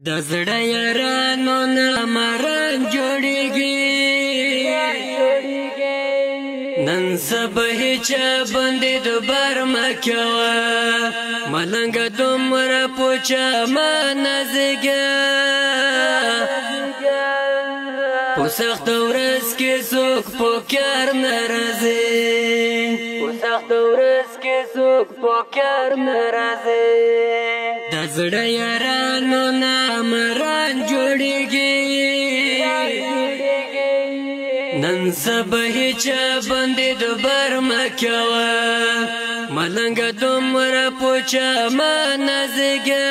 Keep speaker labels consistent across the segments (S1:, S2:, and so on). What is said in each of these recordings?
S1: د زړه یارانو نه مران جوړیږي نن سبا هیچا باندې دوبار مکوه ملنګ دومره پوچا ما نزګه په سخت ورځ کې څوک په کار نه راځي په سخت ورځ کې څوک په کار نه راځي د زړه یارانو نه مران جوړیږي نن سبا هیچا باندې دوبار مکوه ملنګ دومره پوچا ما نزګه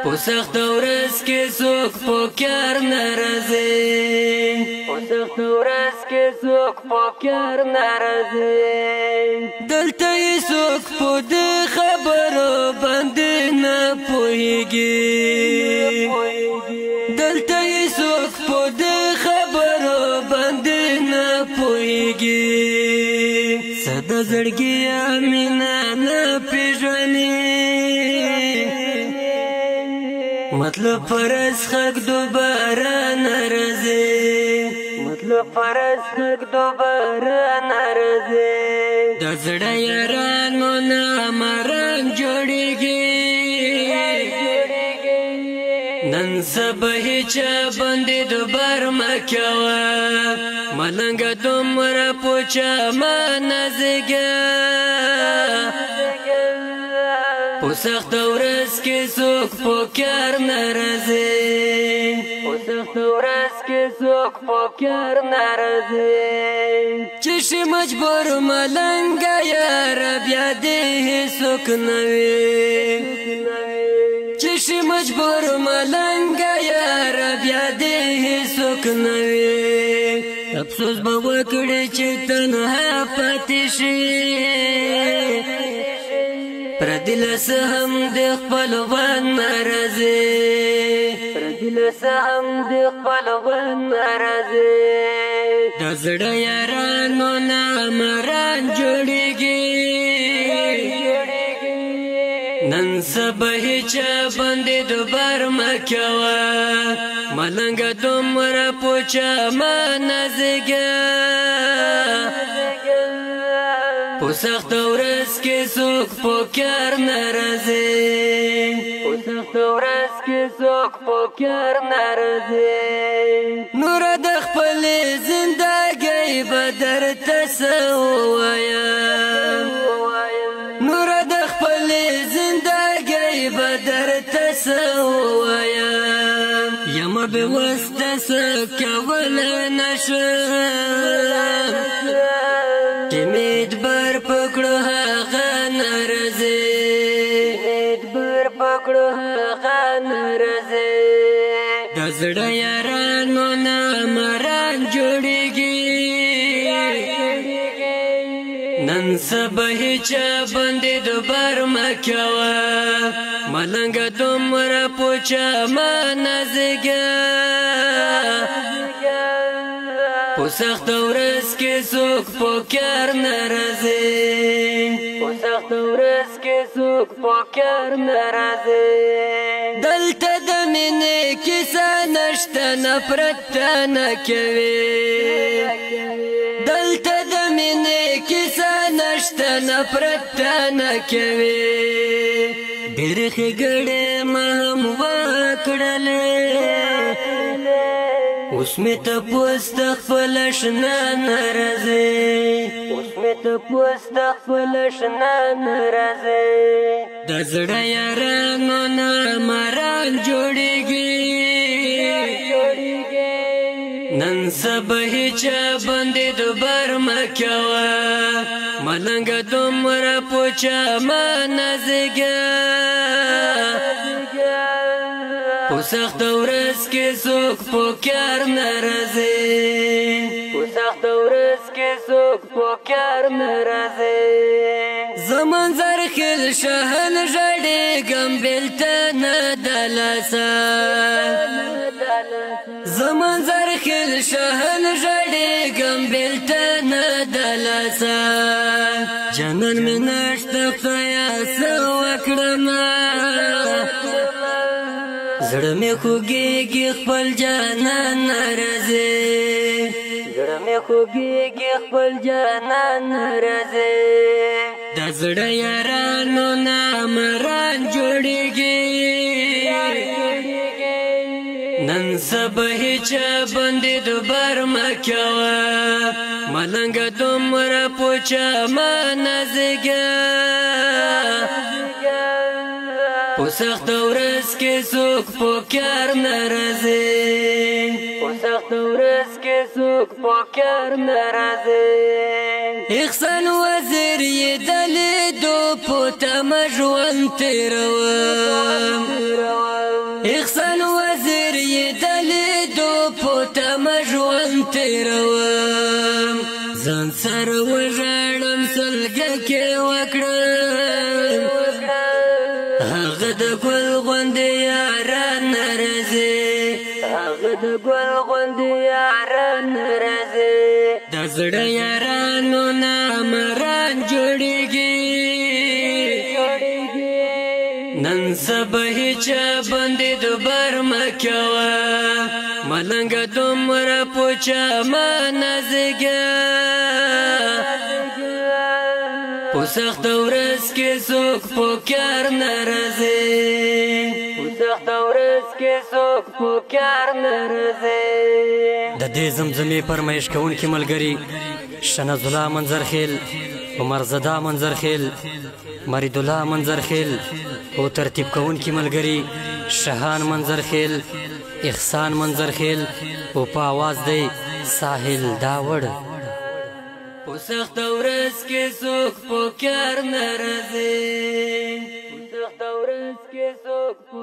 S1: په سخت ورځ کې څوک په کار نه راځي په سخت ورځ کې څوک په کار نه راځي دلته یې څوک په دې خبرو باندې نه پوهېږي دلته یې څوک په دې خبرو باندې نه پوهېږي څه د زړګي مینه نه پېژني مطلب فرض خلق دوباره نرازي مطلب فرض خلق دوباره نرازي د زړه یارانو نه مران جوړیږي نن سبا هیچا باندې دوبار مکوه ملنګ دومره پوچا ما نزګه په سخت ورځ کې څوک په کار نه راځي په سخت ورځ کې څوک په کار نه راځي چې شي مجبور ملنګ یار بیا دې هیڅوک نه وي چې شي مجبور ملنګ یار بیا دې هیڅوک نه وي افسوس به وکړي چې تنها پاتې شي پردی لسه هم د خپلوان ناراضي پردی لسه هم د خپلوان ناراضي د زړه یارانو نه مران جوړیږي نن سبا هیچا باندې دوبار مکوه ملنګ دومره پوچا ما نزګه په سخت ورځ کې څوک په کار نه راځي په سخت ورځ کې څوک په کار نه راځي نور د خپلې زندګۍ به درته څه ووایم نور د خپلې زندګۍ به درته څه ووایم یم بېوسته څه کولی نشم امیدبر پکړو هغه ناراضي امیدبر پکړو هغه ناراضي د زړه یارانو نه مران جوړیږي نن سبا هیچا باندې دوبار مکوه ملنګ دومره پوچا ما نزګه په سخت ورځ کې څوک په کار نه راځي په سخت ورځ کې څوک په کار نه راځي دلته د مینې کیسه نشته نفرت نه کوي دلته د مینې کیسه نشته نفرت نه کوي ډېر ښېګړې ما هم وکړلې اوس مې تپوس د خپل اشنا نه راځي اوس مې تپوس د خپل اشنا نه راځي د زړه یارانو نه مران جوړیږي نن سبا هیچا باندې دوبار مکوه ملنګ دومره پوچا ما نزګه په سخت ورځ کې څوک په کار نه راځي په سخت ورځ کې څوک په کار نه راځي زمان زرخیل شهن ژړېږم بېلته نه د لاسه زمان زرخیل شهن ژړېږم بېلته نه د لاسه جانان مې نشته خدایه څه وکړمه زړه مې خوږېږي خپل جانان ناراضي زړه مې خوږېږي خپل جانان ناراضي د زړه یارانو نامران جوړېږي نن سبا هیچا باندې دوبار مه کوه ملنګه دومره پوچه مه نازېږه په سخته ورځ کې څوک په کار نه راځي په سخته ورځ کې څوک په کار نه راځي احسان وزیر یې د لیدو په تمه ژوند تېروم احسان وزیر یې د لیدو په تمه ژوند تېروم ځان سره وژاړم سلګه کې وکړم هغه د ګل غوندې یاران ناراضي هغه د ګل غوندې یاران ناراضي د زړه یارانو نامران جوړېږي نن سبا هیچا باندې دوبار مه کوه ملنګه دومره پوچه مه نازېږه په سخته ورځ کې څوک په کار نه راځي په سخته ورځ کې څوک په کار نه راځي
S2: د دې زمزمې فرمایش کوونکي ملګري شنز الله منظرخیل عمرزده منظرخیل مرید الله منظرخیل او ترتیب کوونکي ملګري شهان منظرخیل احسان منظرخیل او په آواز دی ساحل داوړ
S1: په سخته ورځ کې څوک په کار نه راځي په سخته ورځ کې څوک په